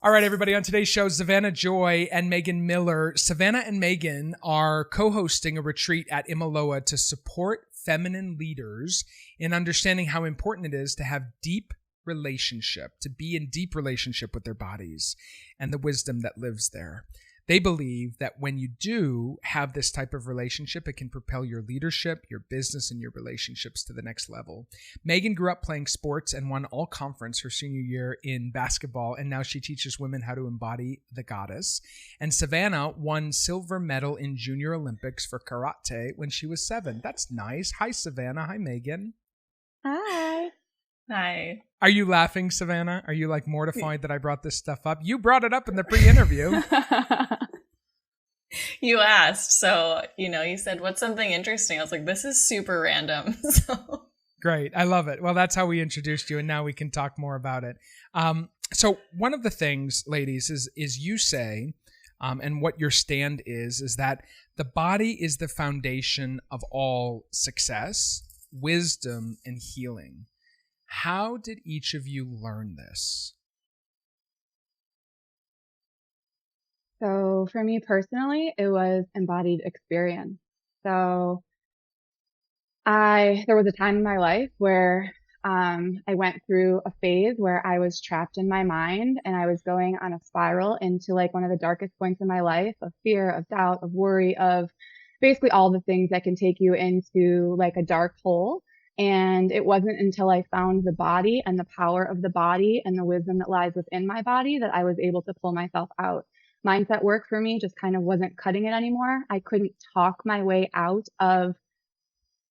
All right, everybody, on today's show, Savannah Joy and Meghan Miller. Savannah and Meghan are co-hosting a retreat at Imaloa to support feminine leaders in understanding how important it is to have to be in deep relationship with their bodies and the wisdom that lives there. They believe that when you do have this type of relationship, it can propel your leadership, your business, and your relationships to the next level. Meghan grew up playing sports and won all conference her senior year in basketball, and now she teaches women how to embody the goddess. And Savannah won silver medal in Junior Olympics for karate when she was 7. That's nice. Hi, Savannah. Hi, Meghan. Hi. Hi. Are you laughing, Savannah? Are you like mortified that I brought this stuff up? You brought it up in the pre-interview. You asked, so, you said, what's something interesting? I was like, this is super random. So Great. I love it. Well, that's how we introduced you, and now we can talk more about it. So one of the things, ladies, is you say, and what your stand is that the body is the foundation of all success, wisdom, and healing. How did each of you learn this? So for me personally, it was embodied experience. So there was a time in my life where I went through a phase where I was trapped in my mind and I was going on a spiral into like one of the darkest points in my life of fear, of doubt, of worry, of basically all the things that can take you into like a dark hole. And it wasn't until I found the body and the power of the body and the wisdom that lies within my body that I was able to pull myself out. Mindset work for me just kind of wasn't cutting it anymore. I couldn't talk my way out of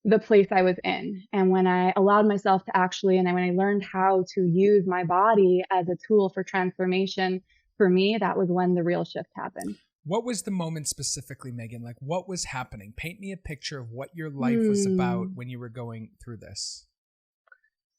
the place I was in. And when I allowed myself to when I learned how to use my body as a tool for transformation, for me, that was when the real shift happened. What was the moment specifically, Meghan? Like, what was happening? Paint me a picture of what your life was about when you were going through this.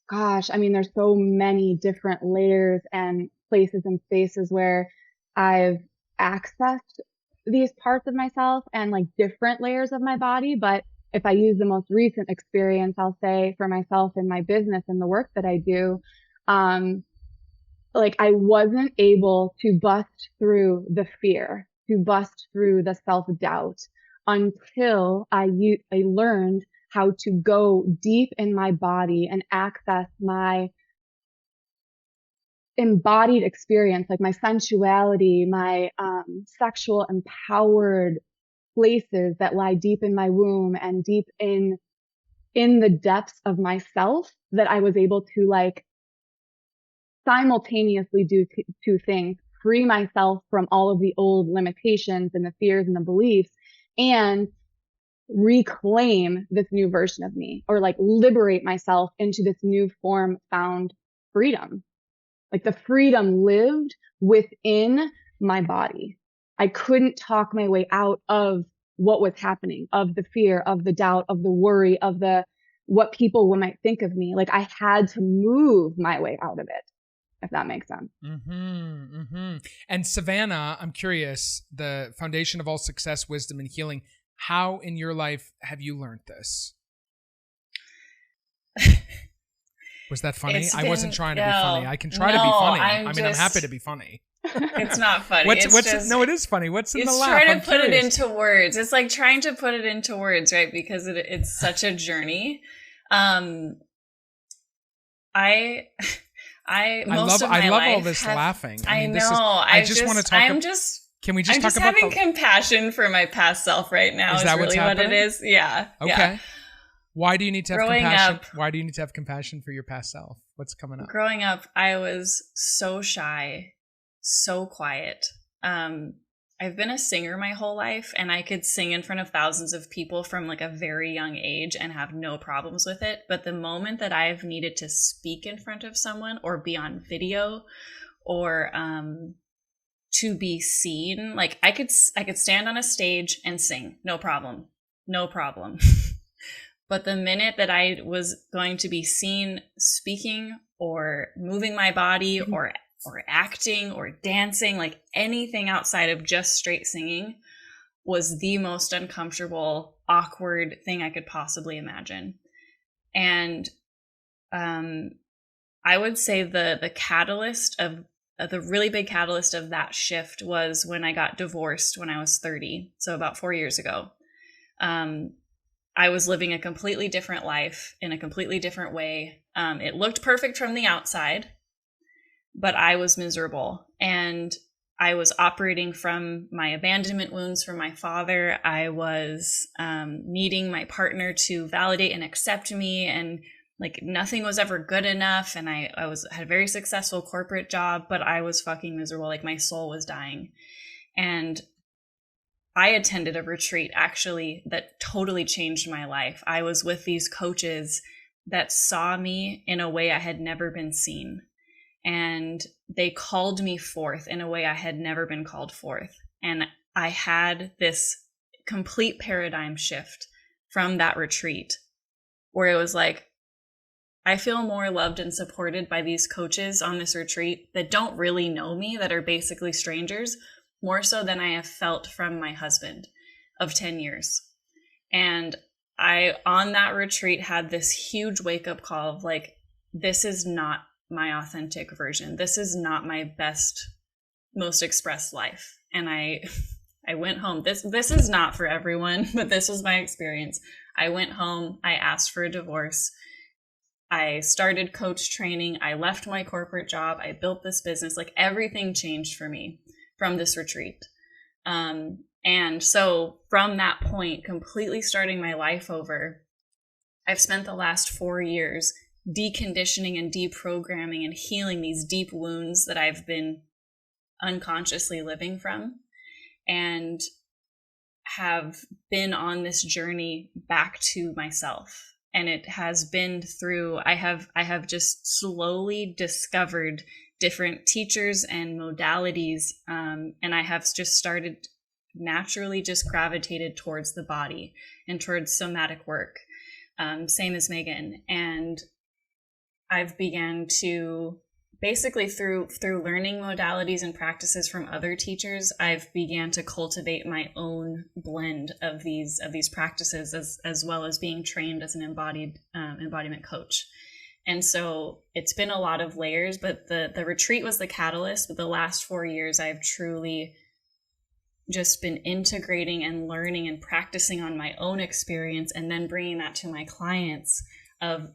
Gosh, I mean, there's so many different layers and places and spaces where I've accessed these parts of myself and like different layers of my body. But if I use the most recent experience, I'll say for myself in my business and the work that I do, like I wasn't able to bust through the fear, to bust through the self-doubt until I learned how to go deep in my body and access my embodied experience, like my sensuality, my sexual empowered places that lie deep in my womb and deep in the depths of myself, that I was able to like simultaneously do two things: free myself from all of the old limitations and the fears and the beliefs, and reclaim this new version of me, or like liberate myself into this new form found freedom. Like the freedom lived within my body. I couldn't talk my way out of what was happening, of the fear, of the doubt, of the worry, of the what people might think of me. Like I had to move my way out of it, if that makes sense. And Savannah, I'm curious, the foundation of all success, wisdom, and healing. How in your life have you learned this? Was that funny? I wasn't trying to be funny. I can try to be funny. I'm happy to be funny. It's not funny. No, it is funny. What's in the laugh? It's trying to put it into words. It's like trying to put it into words, right? Because it's such a journey. I love all this laughing. I mean, I just want to talk. Can we just I'm talk just about having compassion for my past self right now. Is that really what it is? Yeah. Okay. Yeah. Why do you need to have compassion? Why do you need to have compassion for your past self? What's coming up? Growing up, I was so shy, so quiet. I've been a singer my whole life, and I could sing in front of thousands of people from like a very young age and have no problems with it. But the moment that I've needed to speak in front of someone or be on video or to be seen, like I could stand on a stage and sing, no problem. But the minute that I was going to be seen speaking or moving my body or acting or dancing, like anything outside of just straight singing, was the most uncomfortable, awkward thing I could possibly imagine. And I would say the catalyst of the really big catalyst of that shift was when I got divorced when I was 30. So about 4 years ago. I was living a completely different life in a completely different way. It looked perfect from the outside, but I was miserable. And I was operating from my abandonment wounds from my father. I was needing my partner to validate and accept me, and like nothing was ever good enough. And I had a very successful corporate job, but I was fucking miserable. Like my soul was dying. And I attended a retreat actually that totally changed my life. I was with these coaches that saw me in a way I had never been seen. And they called me forth in a way I had never been called forth. And I had this complete paradigm shift from that retreat where it was like, I feel more loved and supported by these coaches on this retreat that don't really know me, that are basically strangers, more so than I have felt from my husband of 10 years. And I, on that retreat, had this huge wake-up call of like, this is not my authentic version. This is not my best, most expressed life. And I went home. This is not for everyone, but this was my experience. I went home. I asked for a divorce. I started coach training. I left my corporate job. I built this business. Like everything changed for me from this retreat. And so from that point, completely starting my life over, I've spent the last 4 years deconditioning and deprogramming and healing these deep wounds that I've been unconsciously living from, and have been on this journey back to myself. And it has been through, I have just slowly discovered different teachers and modalities. And I have just started naturally just gravitated towards the body and towards somatic work. Same as Meghan. And I've began to basically through learning modalities and practices from other teachers, I've began to cultivate my own blend of these practices, as well as being trained as an embodiment coach. And so it's been a lot of layers, but the retreat was the catalyst. But the last 4 years, I've truly just been integrating and learning and practicing on my own experience, and then bringing that to my clients of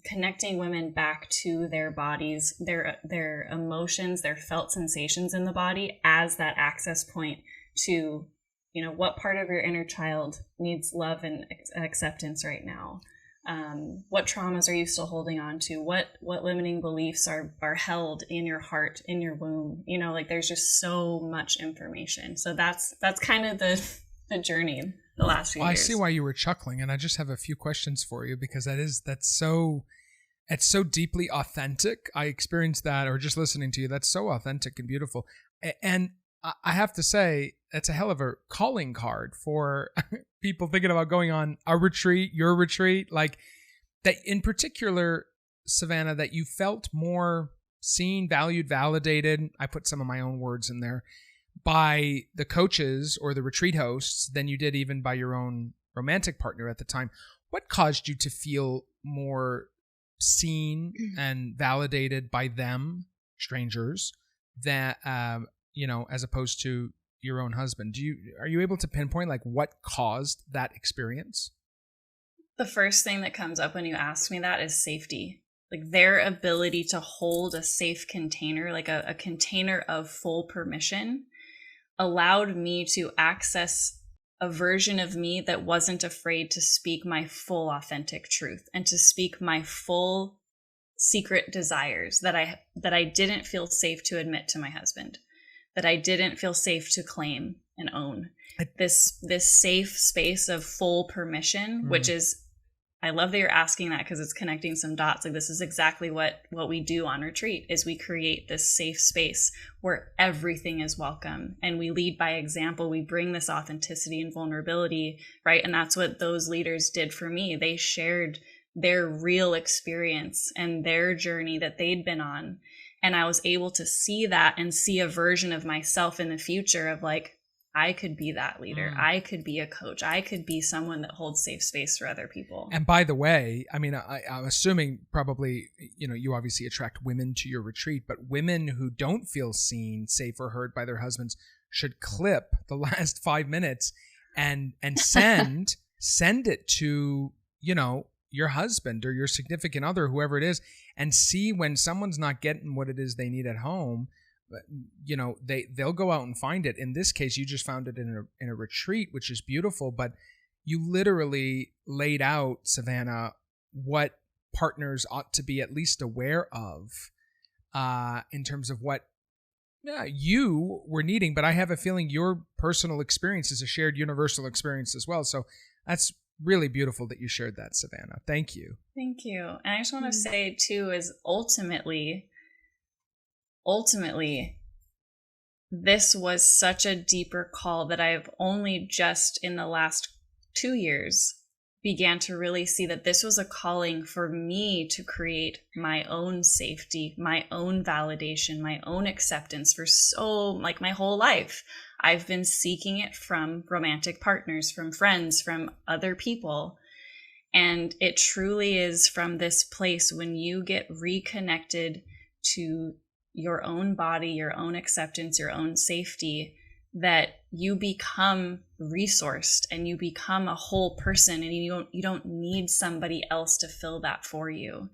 connecting women back to their bodies, their emotions, their felt sensations in the body as that access point to, you know, what part of your inner child needs love and acceptance right now. What traumas are you still holding on to? What limiting beliefs are held in your heart, in your womb? You know, like there's just so much information. So that's kind of the journey the last few years. I see why you were chuckling, and I just have a few questions for you, because it's so deeply authentic. I experienced that, or just listening to you, that's so authentic and beautiful. And I have to say, that's a hell of a calling card for people thinking about going on a retreat, your retreat, like that in particular, Savannah, that you felt more seen, valued, validated. I put some of my own words in there, by the coaches or the retreat hosts than you did even by your own romantic partner at the time. What caused you to feel more seen and validated by them, strangers, that as opposed to your own husband? Are you able to pinpoint like what caused that experience? The first thing that comes up when you ask me that is safety. Like their ability to hold a safe container, like a container of full permission, allowed me to access a version of me that wasn't afraid to speak my full authentic truth and to speak my full secret desires that I didn't feel safe to admit to my husband, that I didn't feel safe to claim and own. This safe space of full permission, which is, I love that you're asking that, because it's connecting some dots. Like this is exactly what we do on retreat, is we create this safe space where everything is welcome, and we lead by example. We bring this authenticity and vulnerability, right? And that's what those leaders did for me. They shared their real experience and their journey that they'd been on. And I was able to see that and see a version of myself in the future of like, I could be that leader. I could be a coach. I could be someone that holds safe space for other people. And by the way, I mean, I'm assuming probably, you obviously attract women to your retreat, but women who don't feel seen, safe, or heard by their husbands should clip the last 5 minutes and send it to, your husband or your significant other, whoever it is, and see when someone's not getting what it is they need at home. They'll go out and find it. In this case, you just found it in a retreat, which is beautiful, but you literally laid out, Savannah, what partners ought to be at least aware of in terms of what you were needing. But I have a feeling your personal experience is a shared universal experience as well. So that's really beautiful that you shared that, Savannah. Thank you. Thank you. And I just want to say too, is ultimately, this was such a deeper call that I've only just in the last 2 years began to really see that this was a calling for me to create my own safety, my own validation, my own acceptance for my whole life. I've been seeking it from romantic partners, from friends, from other people. And it truly is from this place when you get reconnected to your own body, your own acceptance, your own safety, that you become resourced and you become a whole person, and you don't need somebody else to fill that for you.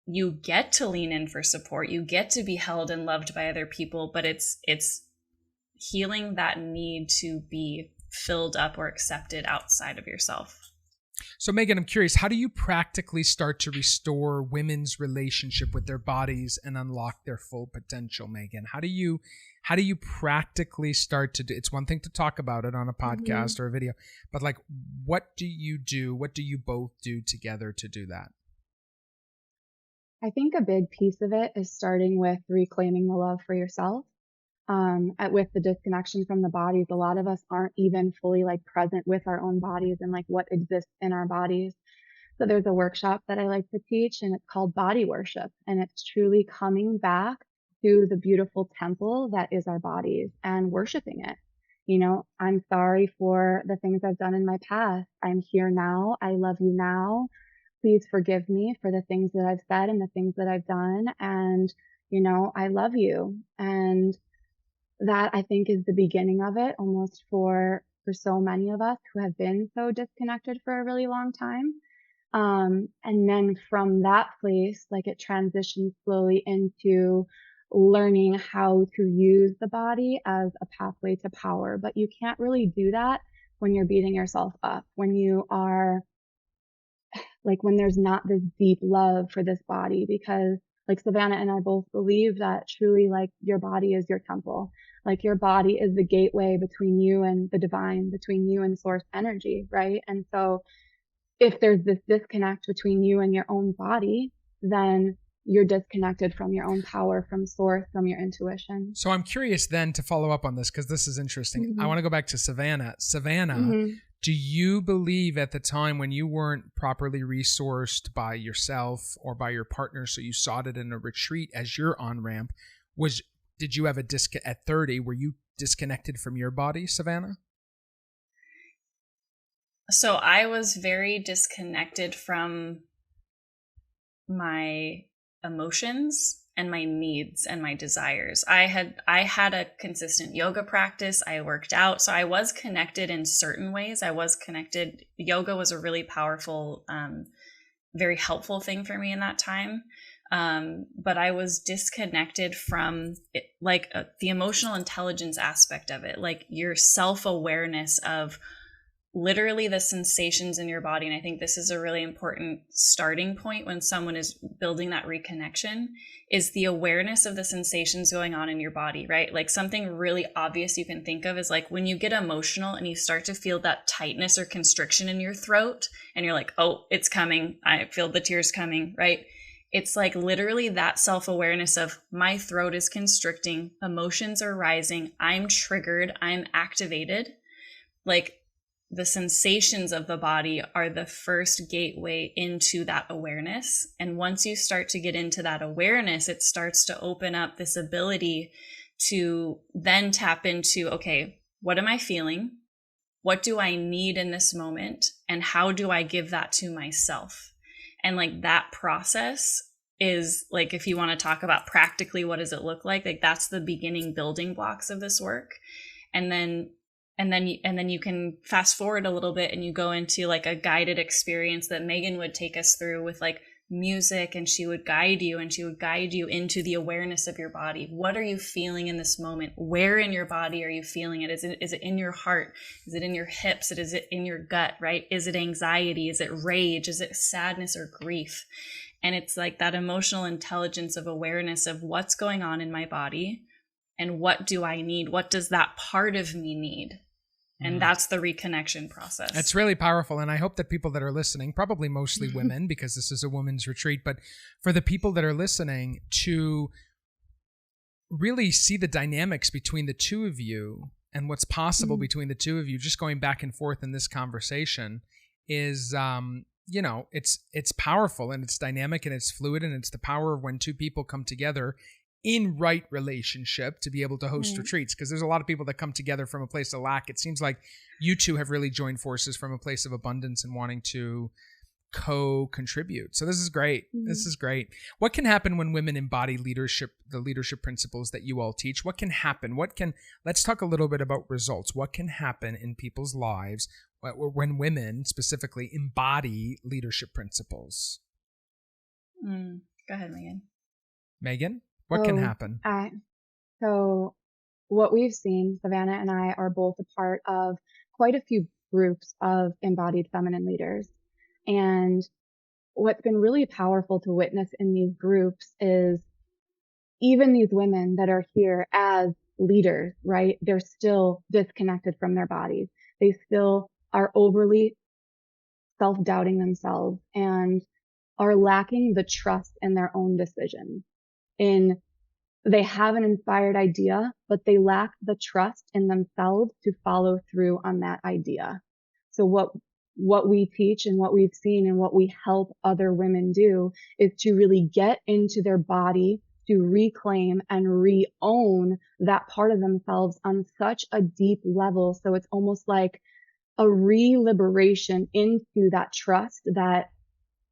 You get to lean in for support. You get to be held and loved by other people, but it's healing that need to be filled up or accepted outside of yourself. So Meghan, I'm curious, how do you practically start to restore women's relationship with their bodies and unlock their full potential, Meghan? How do you practically start to do? It's one thing to talk about it on a podcast or a video, but like, what do you do? What do you both do together to do that? I think a big piece of it is starting with reclaiming the love for yourself. With the disconnection from the bodies, a lot of us aren't even fully present with our own bodies and what exists in our bodies. So there's a workshop that I like to teach, and it's called body worship. And it's truly coming back to the beautiful temple that is our bodies and worshiping it. I'm sorry for the things I've done in my past. I'm here now. I love you now. Please forgive me for the things that I've said and the things that I've done. And, I love you. And that, I think, is the beginning of it, almost for so many of us who have been so disconnected for a really long time. And then from that place, it transitions slowly into learning how to use the body as a pathway to power. But you can't really do that when you're beating yourself up, when you are when there's not this deep love for this body, because Savannah and I both believe that truly your body is your temple. Your body is the gateway between you and the divine, between you and source energy, right? And so if there's this disconnect between you and your own body, then you're disconnected from your own power, from source, from your intuition. So I'm curious then to follow up on this, because this is interesting. I want to go back to Savannah. Savannah, do you believe at the time when you weren't properly resourced by yourself or by your partner, so you sought it in a retreat as your on-ramp, did you have a at 30, were you disconnected from your body, Savannah? So I was very disconnected from my emotions and my needs and my desires. I had a consistent yoga practice. I worked out. So I was connected in certain ways. Yoga was a really powerful, very helpful thing for me in that time. But I was disconnected from it, the emotional intelligence aspect of it, your self-awareness of literally the sensations in your body. And I think this is a really important starting point when someone is building that reconnection, is the awareness of the sensations going on in your body, right? Something really obvious you can think of is when you get emotional and you start to feel that tightness or constriction in your throat and you're oh, it's coming. I feel the tears coming, right? It's literally that self-awareness of my throat is constricting, emotions are rising, I'm triggered, I'm activated. The sensations of the body are the first gateway into that awareness. And once you start to get into that awareness, it starts to open up this ability to then tap into, okay, what am I feeling? What do I need in this moment? And how do I give that to myself? And like that process is like, if you want to talk about practically, what does it look like that's the beginning building blocks of this work. And then you can fast forward a little bit and you go into like a guided experience that Meghan would take us through with like music, and she would guide you into the awareness of your body. What are you feeling in this moment? Where in your body are you feeling it? Is it in your heart? Is it in your hips? Is it in your gut, right? Is it anxiety? Is it rage? Is it sadness or grief? And it's like that emotional intelligence of awareness of what's going on in my body and what do I need? What does that part of me need? And that's the reconnection process. It's really powerful. And I hope that people that are listening, probably mostly women, because this is a women's retreat, but for the people that are listening to really see the dynamics between the two of you and what's possible between the two of you, just going back and forth in this conversation is, it's powerful and it's dynamic and it's fluid, and it's the power of when two people come together in right relationship to be able to host retreats, because there's a lot of people that come together from a place of lack. It seems like you two have really joined forces from a place of abundance and wanting to co-contribute. So this is great. This is great. What can happen when women embody leadership, the leadership principles that you all teach? What can happen? Let's talk a little bit about results. What can happen in people's lives when women specifically embody leadership principles? Go ahead, Meghan. Meghan? What can happen? So what we've seen, Savannah and I are both a part of quite a few groups of embodied feminine leaders. And what's been really powerful to witness in these groups is even these women that are here as leaders, right? They're still disconnected from their bodies. They still are overly self-doubting themselves and are lacking the trust in their own decisions. They have an inspired idea, but they lack the trust in themselves to follow through on that idea. So what we teach and what we've seen and what we help other women do is to really get into their body, to reclaim and re-own that part of themselves on such a deep level. So it's almost like a re-liberation into that trust that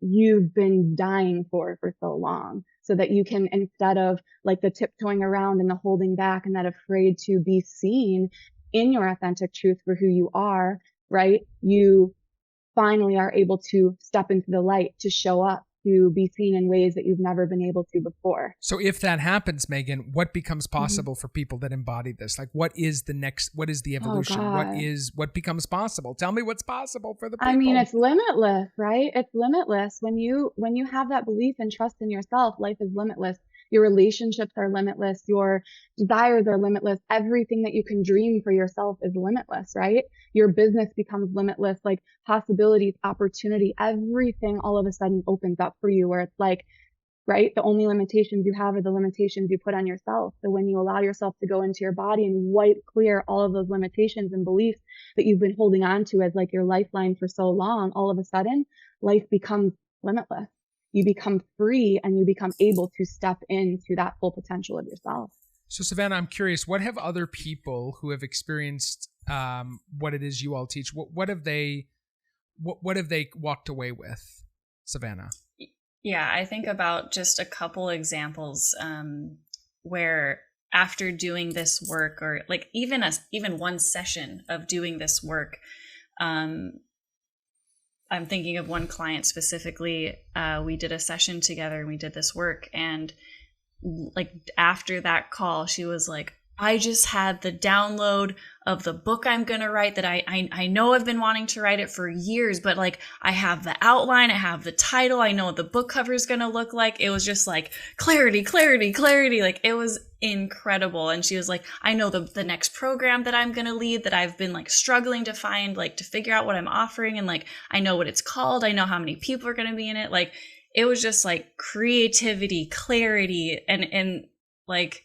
you've been dying for so long, so that you can, instead of like the tiptoeing around and the holding back and that afraid to be seen in your authentic truth for who you are, right? You finally are able to step into the light, to show up, to be seen in ways that you've never been able to before. So if that happens, Meghan, what becomes possible for people that embody this? Like, what is the evolution? What becomes possible? Tell me what's possible for the people. I mean, it's limitless, right? It's limitless. When you have that belief and trust in yourself, life is limitless. Your relationships are limitless. Your desires are limitless. Everything that you can dream for yourself is limitless, right? Your business becomes limitless, like possibilities, opportunity, everything all of a sudden opens up for you, where it's like, right? The only limitations you have are the limitations you put on yourself. So when you allow yourself to go into your body and wipe clear all of those limitations and beliefs that you've been holding on to as like your lifeline for so long, all of a sudden life becomes limitless. You become free and you become able to step into that full potential of yourself. So Savannah, I'm curious, what have other people who have experienced what it is you all teach, what have they walked away with, Savannah? Yeah, I think about just a couple examples where after doing this work, or like even one session of doing this work, I'm thinking of one client specifically. We did a session together and we did this work, and like after that call, she was like, I just had the download of the book I'm going to write that I know I've been wanting to write it for years, but like I have the outline, I have the title, I know what the book cover is going to look like. It was just like clarity. Like it was incredible. And she was like, I know the next program that I'm going to lead that I've been like struggling to find, like to figure out what I'm offering. And like, I know what it's called. I know how many people are going to be in it. Like, it was just like creativity, clarity, and like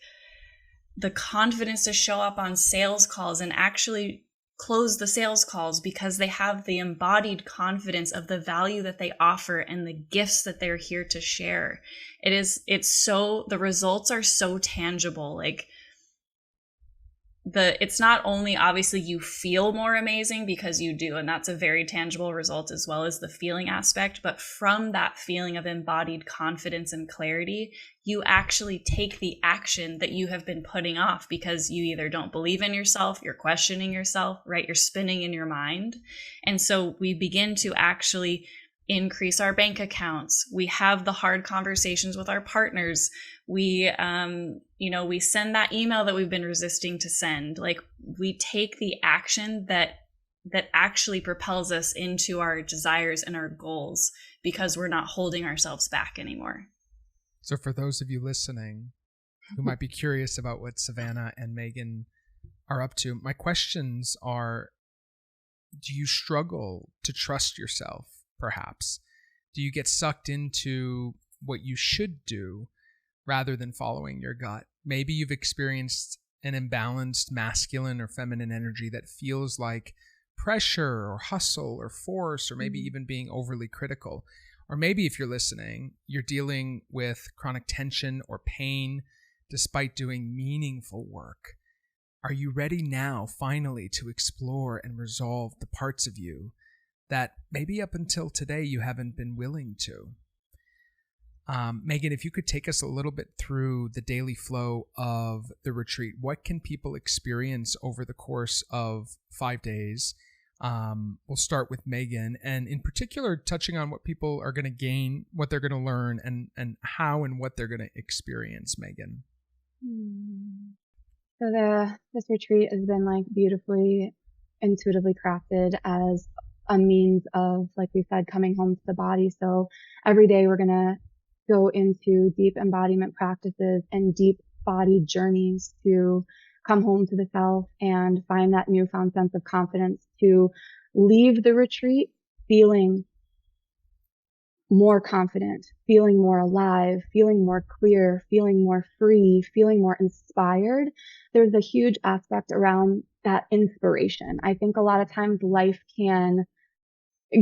the confidence to show up on sales calls and actually close the sales calls because they have the embodied confidence of the value that they offer and the gifts that they're here to share. The results are so tangible. Like it's not only obviously you feel more amazing, because you do, and that's a very tangible result, as well as the feeling aspect, but from that feeling of embodied confidence and clarity, you actually take the action that you have been putting off because you either don't believe in yourself, you're questioning yourself, right? You're spinning in your mind. And so we begin to actually increase our bank accounts. We have the hard conversations with our partners. We, we send that email that we've been resisting to send. Like, we take the action that actually propels us into our desires and our goals, because we're not holding ourselves back anymore. So for those of you listening who might be curious about what Savannah and Meghan are up to, my questions are, do you struggle to trust yourself? Perhaps. Do you get sucked into what you should do rather than following your gut? Maybe you've experienced an imbalanced masculine or feminine energy that feels like pressure or hustle or force, or maybe even being overly critical. Or maybe if you're listening, you're dealing with chronic tension or pain despite doing meaningful work. Are you ready now, finally, to explore and resolve the parts of you that maybe up until today you haven't been willing to? Meghan, if you could take us a little bit through the daily flow of the retreat, what can people experience over the course of 5 days? We'll start with Meghan, and in particular, touching on what people are going to gain, what they're going to learn, and how and what they're going to experience, Meghan. So this retreat has been like beautifully, intuitively crafted as a means of, like we said, coming home to the body. So every day we're going to go into deep embodiment practices and deep body journeys to come home to the self and find that newfound sense of confidence to leave the retreat feeling more confident, feeling more alive, feeling more clear, feeling more free, feeling more inspired. There's a huge aspect around that inspiration. I think a lot of times life can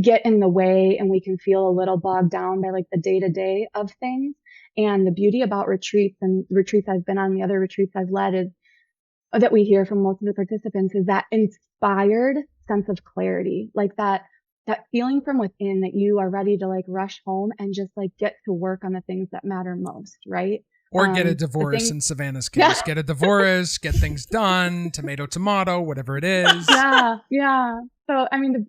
get in the way and we can feel a little bogged down by like the day-to-day of things. And the beauty about retreats, and retreats I've been on, the other retreats I've led, is that we hear from most of the participants, is that inspired sense of clarity, like that feeling from within that you are ready to like rush home and just like get to work on the things that matter most, right? Or get a divorce in Savannah's case. Get a divorce, get things done, tomato, whatever it is. Yeah. So, I mean,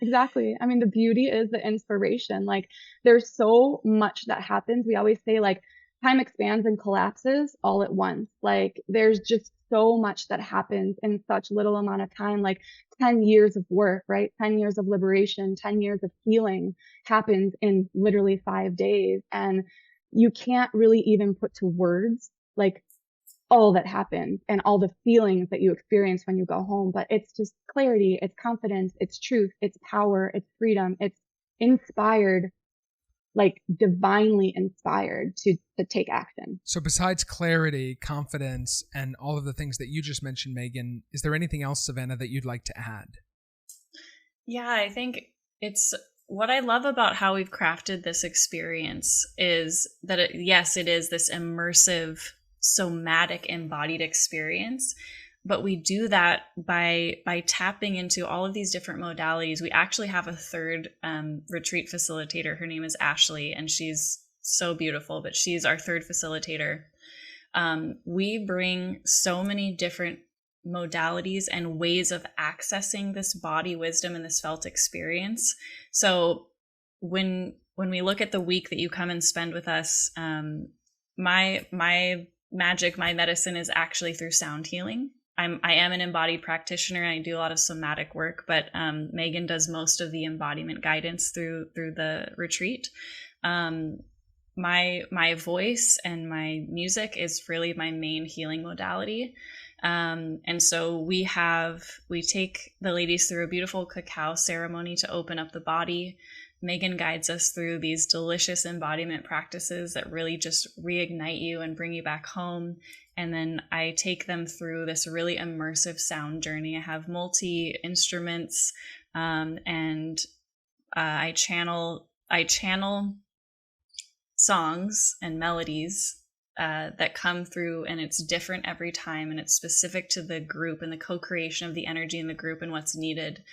exactly. I mean, the beauty is the inspiration. Like, there's so much that happens. We always say, like, time expands and collapses all at once. Like, there's just so much that happens in such little amount of time. Like 10 years of work, right? 10 years of liberation, 10 years of healing happens in literally 5 days. And you can't really even put to words, like, all that happens and all the feelings that you experience when you go home. But it's just clarity, it's confidence, it's truth, it's power, it's freedom, it's inspired, like divinely inspired to take action. So besides clarity, confidence, and all of the things that you just mentioned, Meghan, is there anything else, Savannah, that you'd like to add? Yeah, I think it's what I love about how we've crafted this experience is that it is this immersive, somatic, embodied experience, but we do that by tapping into all of these different modalities. We actually have a third retreat facilitator. Her name is Ashley, and she's so beautiful, but she's our third facilitator. We bring so many different modalities and ways of accessing this body wisdom and this felt experience. So when we look at the week that you come and spend with us, my magic, my medicine is actually through sound healing. I am an embodied practitioner. I do a lot of somatic work, but Meghan does most of the embodiment guidance through the retreat. My voice and my music is really my main healing modality. And so we take the ladies through a beautiful cacao ceremony to open up the body. Meghan guides us through these delicious embodiment practices that really just reignite you and bring you back home. And then I take them through this really immersive sound journey. I have multi-instruments, and I channel songs and melodies that come through, and it's different every time, and it's specific to the group and the co-creation of the energy in the group and what's needed.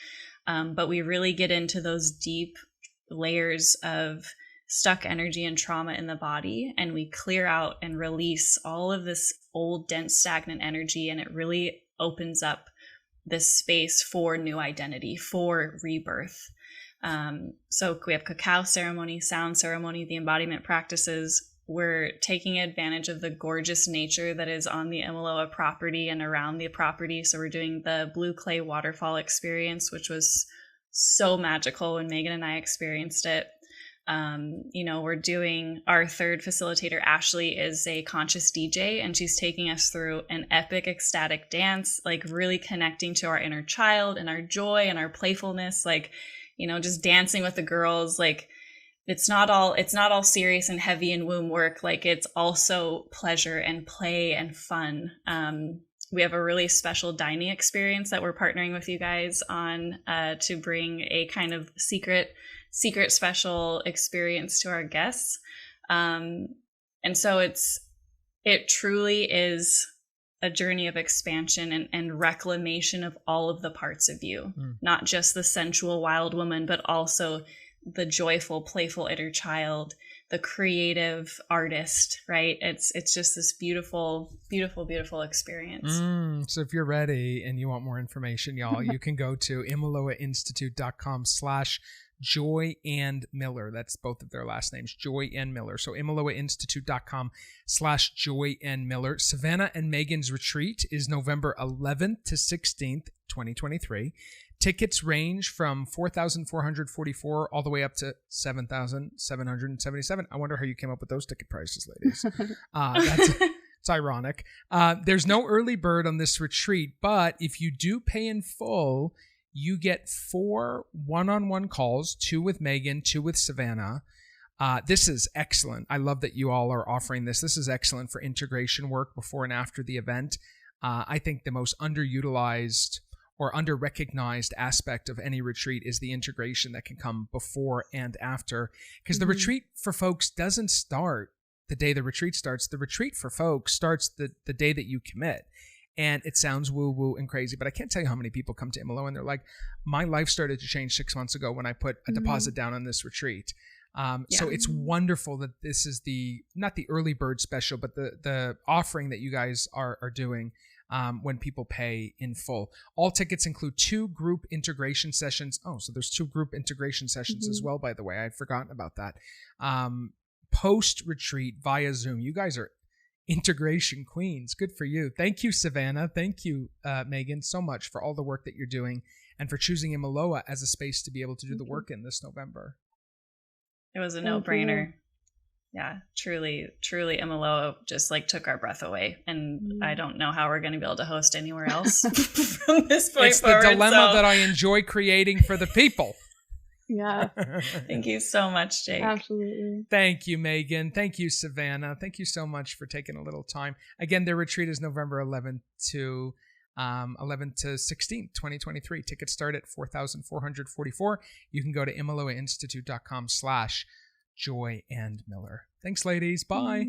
But we really get into those deep layers of stuck energy and trauma in the body, and we clear out and release all of this old, dense, stagnant energy, and it really opens up this space for new identity, for rebirth. So we have cacao ceremony, sound ceremony, the embodiment practices. We're taking advantage of the gorgeous nature that is on the Imiloa property and around the property. So we're doing the blue clay waterfall experience, which was so magical when Meghan and I experienced it. We're doing, our third facilitator, Ashley, is a conscious DJ, and she's taking us through an epic ecstatic dance, like really connecting to our inner child and our joy and our playfulness, like, just dancing with the girls. Like, it's not all serious and heavy and womb work. Like, it's also pleasure and play and fun. We have a really special dining experience that we're partnering with you guys on, to bring a kind of secret special experience to our guests. And so it truly is a journey of expansion and reclamation of all of the parts of you, not just the sensual wild woman, but also the joyful, playful inner child, the creative artist, right? It's just this beautiful, beautiful, beautiful experience. So if you're ready and you want more information, y'all, you can go to imiloainstitute.com/Joy and Miller. That's both of their last names, Joy and Miller. So imiloainstitute.com/Joy and Miller. Savannah and Meghan's retreat is November 11th to 16th, 2023. Tickets range from $4,444 all the way up to $7,777. I wonder how you came up with those ticket prices, ladies. It's ironic. There's no early bird on this retreat, but if you do pay in full, you get 4 one-on-one calls, 2 with Meghan, 2 with Savannah. This is excellent. I love that you all are offering this. This is excellent for integration work before and after the event. I think the most underutilized or under-recognized aspect of any retreat is the integration that can come before and after. Because the retreat for folks doesn't start the day the retreat starts. The retreat for folks starts the day that you commit. And it sounds woo-woo and crazy, but I can't tell you how many people come to Imiloa and they're like, my life started to change 6 months ago when I put a deposit down on this retreat. So it's wonderful that this is not the early bird special, but the offering that you guys are doing when people pay in full. All tickets include 2 group integration sessions. Oh, so there's 2 group integration sessions as well, by the way. I'd forgotten about that. Post-retreat via Zoom. You guys are integration queens. Good for you. Thank you, Savannah. Thank you, Meghan, so much for all the work that you're doing and for choosing Imiloa as a space to be able to do the work in this November. It was a no-brainer. Yeah, truly, Imiloa just like took our breath away. And I don't know how we're going to be able to host anywhere else from this point it's forward. It's the dilemma that I enjoy creating for the people. Yeah. Thank you so much, Jake. Absolutely. Thank you, Meghan. Thank you, Savannah. Thank you so much for taking a little time. Again, their retreat is November 11th to 16th, 2023. Tickets start at $4,444. You can go to imiloainstitute.com/Joy and Miller. Thanks, ladies. Bye.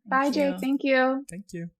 Bye, Jake. Thank you. Thank you.